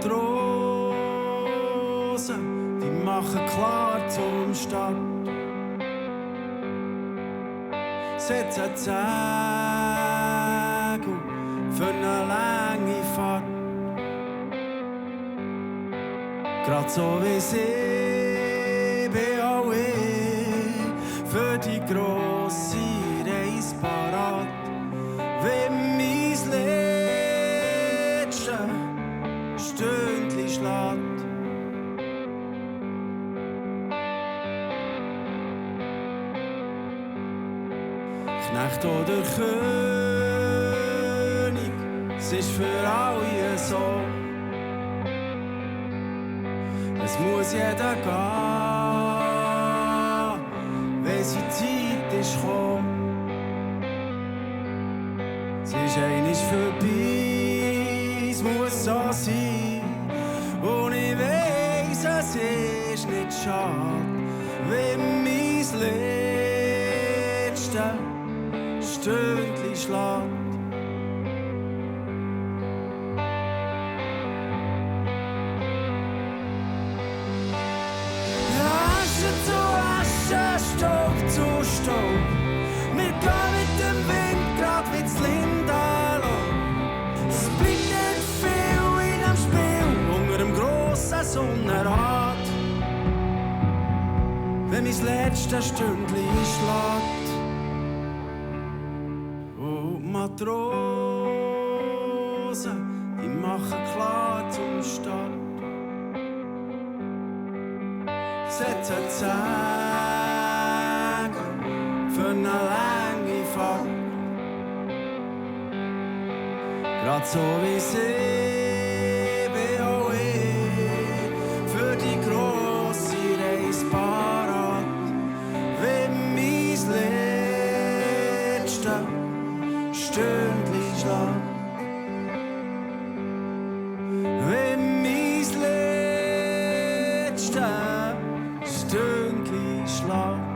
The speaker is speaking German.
Matrosen, die machen klar zum Start. Setzen Segel für eine lange Fahrt. Grad so wie sie bin auch ich für die grosse Reise parat. Wenn mein letzte Stündchen schlägt. Knecht oder König, es ist für alle so. Es muss jeder gehen, wenn seine Zeit ist gekommen. Es ist einmal vorbei, es muss so sein. Und ich weiss, es ist nicht schade, wenn mein letzte Stündchen schlägt. Asche zu Asche, Staub zu Staub. Wir gehen mit dem Wind, grad wie das Lindenlaub. Es bleibt nicht viel in dem Spiel, unter dem grossen Sonnenrad. Wenn mein letztes Stündchen schlägt. Und Matrosen, die machen klar zum Start. Setzen Segel für eine lange Fahrt. Grad so wie sie bin auch ich für die grosse Reise parat. Wenn mein letzte Stündchen schlägt. Wenn mein letzte Stündchen schlägt.